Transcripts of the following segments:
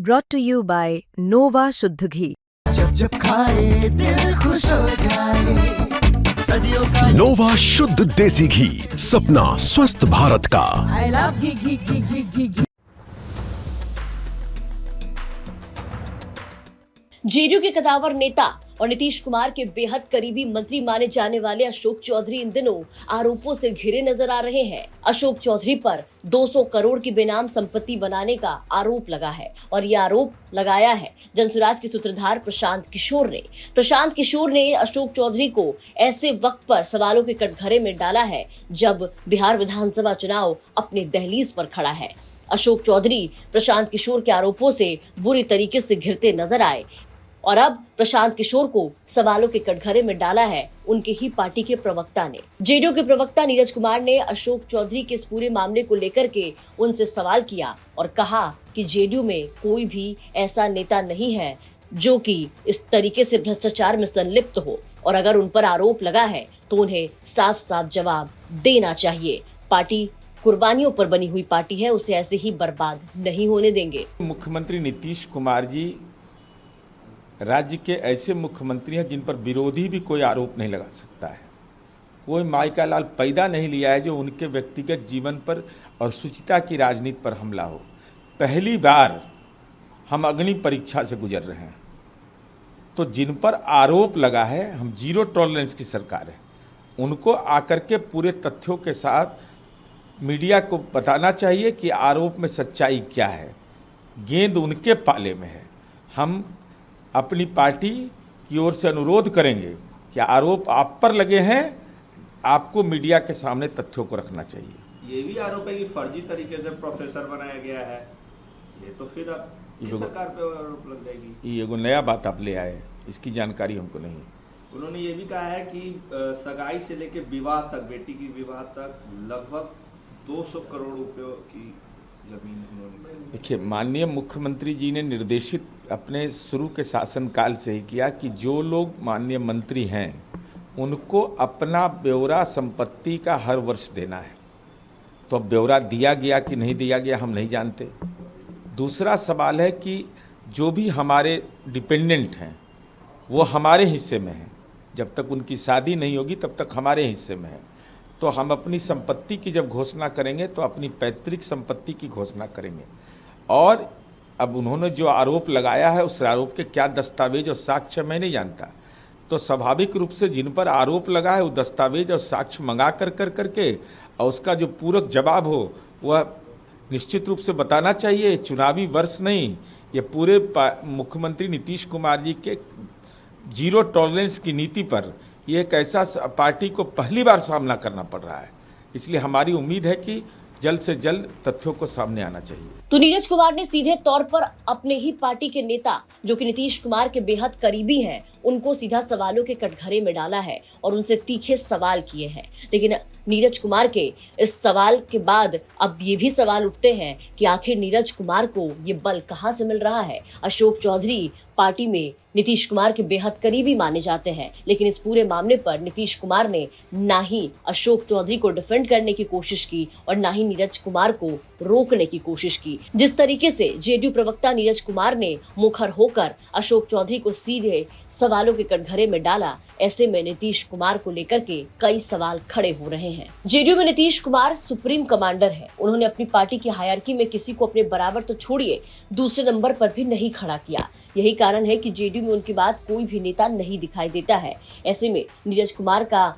brought to you by Nova शुद्ध घी। जब जब खाए दिल खुश हो जाए, सदियों का नोवा शुद्ध देसी घी, सपना स्वस्थ भारत का। I love ghee ghee ghee ghee ghee ghee. JDU के कदावर नेता और नीतीश कुमार के बेहद करीबी मंत्री माने जाने वाले अशोक चौधरी इन दिनों आरोपों से घिरे नजर आ रहे हैं। अशोक चौधरी पर 200 करोड़ की बेनाम संपत्ति बनाने का आरोप लगा है और ये आरोप लगाया है जनसुराज के सूत्रधार प्रशांत किशोर ने। प्रशांत किशोर ने अशोक चौधरी को ऐसे वक्त पर सवालों के कटघरे में डाला है जब बिहार विधानसभा चुनाव अपने दहलीज पर खड़ा है। अशोक चौधरी प्रशांत किशोर के आरोपों से बुरी तरीके से घिरते नजर आए और अब प्रशांत किशोर को सवालों के कटघरे में डाला है उनके ही पार्टी के प्रवक्ता ने। जेडीयू के प्रवक्ता नीरज कुमार ने अशोक चौधरी के इस पूरे मामले को लेकर के उनसे सवाल किया और कहा कि जेडीयू में कोई भी ऐसा नेता नहीं है जो कि इस तरीके से भ्रष्टाचार में संलिप्त हो और अगर उन पर आरोप लगा है तो उन्हें साफ साफ जवाब देना चाहिए। पार्टी कुर्बानियों पर बनी हुई पार्टी है, उसे ऐसे ही बर्बाद नहीं होने देंगे। मुख्यमंत्री नीतीश कुमार जी राज्य के ऐसे मुख्यमंत्री हैं जिन पर विरोधी भी कोई आरोप नहीं लगा सकता है। कोई माई का लाल पैदा नहीं लिया है जो उनके व्यक्तिगत जीवन पर और शुचिता की राजनीति पर हमला हो। पहली बार हम अग्नि परीक्षा से गुजर रहे हैं, तो जिन पर आरोप लगा है, हम जीरो टॉलरेंस की सरकार है, उनको आकर के पूरे तथ्यों के साथ मीडिया को बताना चाहिए कि आरोप में सच्चाई क्या है। गेंद उनके पाले में है। हम अपनी पार्टी की ओर से अनुरोध करेंगे कि आरोप आप पर लगे हैं, आपको मीडिया के सामने तथ्यों को रखना चाहिए। ये भी आरोप है कि फर्जी तरीके से प्रोफेसर बनाया गया है, ये तो फिर अब किस सरकार पे आरोप लग जाएगी। ये एगो नया बात आप ले आए, इसकी जानकारी हमको नहीं। उन्होंने ये भी कहा है कि सगाई से लेकर विवाह तक, बेटी की विवाह तक लगभग 200 करोड़ रुपयों की जमीन उन्होंने। देखिए, माननीय मुख्यमंत्री जी ने निर्देशित अपने शुरू के शासनकाल से ही किया कि जो लोग माननीय मंत्री हैं उनको अपना ब्यौरा संपत्ति का हर वर्ष देना है। तो अब ब्यौरा दिया गया कि नहीं दिया गया हम नहीं जानते। दूसरा सवाल है कि जो भी हमारे डिपेंडेंट हैं वो हमारे हिस्से में हैं, जब तक उनकी शादी नहीं होगी तब तक हमारे हिस्से में है। तो हम अपनी संपत्ति की जब घोषणा करेंगे तो अपनी पैतृक संपत्ति की घोषणा करेंगे। और अब उन्होंने जो आरोप लगाया है उस आरोप के क्या दस्तावेज और साक्ष्य मैं नहीं जानता। तो स्वाभाविक रूप से जिन पर आरोप लगा है वो दस्तावेज और साक्ष्य मंगा करके और उसका जो पूरक जवाब हो वह निश्चित रूप से बताना चाहिए। चुनावी वर्ष नहीं, ये पूरे मुख्यमंत्री नीतीश कुमार जी के जीरो टॉलरेंस की नीति पर ये एक ऐसा पार्टी को पहली बार सामना करना पड़ रहा है। इसलिए हमारी उम्मीद है कि जल्द से जल्द तथ्यों को सामने आना चाहिए। तो नीरज कुमार ने सीधे तौर पर अपने ही पार्टी के नेता जो कि नीतीश कुमार के बेहद करीबी हैं, उनको सीधा सवालों के कटघरे में डाला है और उनसे तीखे सवाल किए हैं। लेकिन नीरज कुमार के इस सवाल के बाद अब ये भी सवाल उठते हैं कि आखिर नीरज कुमार को ये बल कहां से मिल रहा है। अशोक चौधरी पार्टी में नीतीश कुमार के बेहद करीबी माने जाते हैं, लेकिन इस पूरे मामले पर नीतीश कुमार ने ना ही अशोक चौधरी को डिफेंड करने की कोशिश की और ना ही नीरज कुमार को रोकने की कोशिश की। जिस तरीके से जेडीयू प्रवक्ता नीरज कुमार ने मुखर होकर अशोक चौधरी को सीधे सवालों के कटघरे में डाला, ऐसे में नीतीश कुमार को लेकर के कई सवाल खड़े हो रहे हैं। जेडीयू में नीतीश कुमार सुप्रीम कमांडर है। उन्होंने अपनी पार्टी की हायरार्की में किसी को अपने बराबर तो छोड़िए, दूसरे नंबर पर भी नहीं खड़ा किया। यही कारण है कि जेडीयू में उनके बाद कोई भी नेता नहीं दिखाई देता है। ऐसे में नीरज कुमार का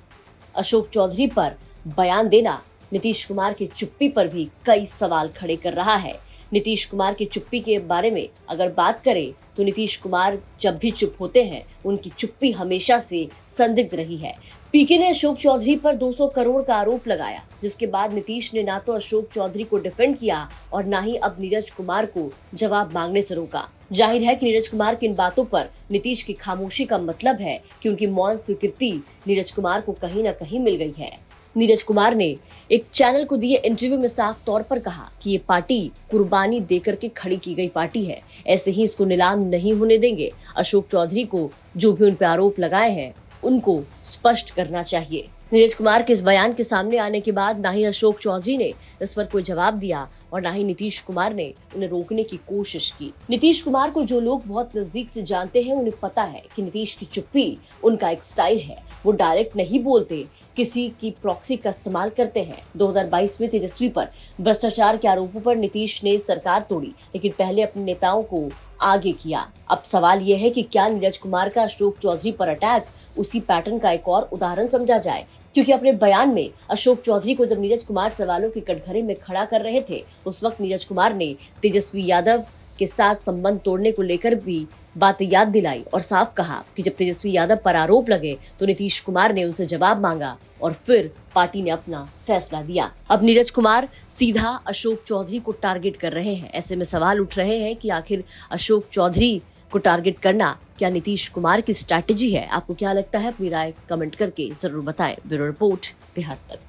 अशोक चौधरी पर बयान देना नीतीश कुमार की चुप्पी पर भी कई सवाल खड़े कर रहा है। नीतीश कुमार की चुप्पी के बारे में अगर बात करें तो नीतीश कुमार जब भी चुप होते हैं उनकी चुप्पी हमेशा से संदिग्ध रही है। पीके ने अशोक चौधरी पर 200 करोड़ का आरोप लगाया, जिसके बाद नीतीश ने ना तो अशोक चौधरी को डिफेंड किया और ना ही अब नीरज कुमार को जवाब मांगने से रोका। जाहिर है कि नीरज कुमार की इन बातों पर नीतीश की खामोशी का मतलब है कि उनकी मौन स्वीकृति नीरज कुमार को कहीं न कहीं मिल गई है। नीरज कुमार ने एक चैनल को दिए इंटरव्यू में साफ तौर पर कहा कि ये पार्टी कुर्बानी देकर के खड़ी की गई पार्टी है, ऐसे ही इसको नीलाम नहीं होने देंगे। अशोक चौधरी को जो भी उन पर आरोप लगाए हैं उनको स्पष्ट करना चाहिए। नीरज कुमार के इस बयान के सामने आने के बाद ना ही अशोक चौधरी ने इस पर कोई जवाब दिया और ना ही नीतीश कुमार ने उन्हें रोकने की कोशिश की। नीतीश कुमार को जो लोग बहुत नजदीक से जानते हैं उन्हें पता है कि नीतीश की चुप्पी उनका एक स्टाइल है। वो डायरेक्ट नहीं बोलते, किसी की प्रॉक्सी का इस्तेमाल करते हैं। 2022 में तेजस्वी पर भ्रष्टाचार के आरोपों पर नीतीश ने सरकार तोड़ी, लेकिन पहले अपने नेताओं को आगे किया। अब सवाल यह है कि क्या नीरज कुमार का अशोक चौधरी पर अटैक उसी पैटर्न का एक और उदाहरण समझा जाए, क्योंकि अपने बयान में अशोक चौधरी को जब नीरज कुमार सवालों के कटघरे में खड़ा कर रहे थे, उस वक्त नीरज कुमार ने तेजस्वी यादव के साथ संबंध तोड़ने को लेकर भी बात याद दिलाई और साफ कहा कि जब तेजस्वी यादव पर आरोप लगे तो नीतीश कुमार ने उनसे जवाब मांगा और फिर पार्टी ने अपना फैसला दिया। अब नीरज कुमार सीधा अशोक चौधरी को टारगेट कर रहे हैं। ऐसे में सवाल उठ रहे हैं कि आखिर अशोक चौधरी को टारगेट करना क्या नीतीश कुमार की स्ट्रैटेजी है? आपको क्या लगता है? अपनी राय कमेंट करके जरूर बताएं। ब्यूरो रिपोर्ट, बिहार तक।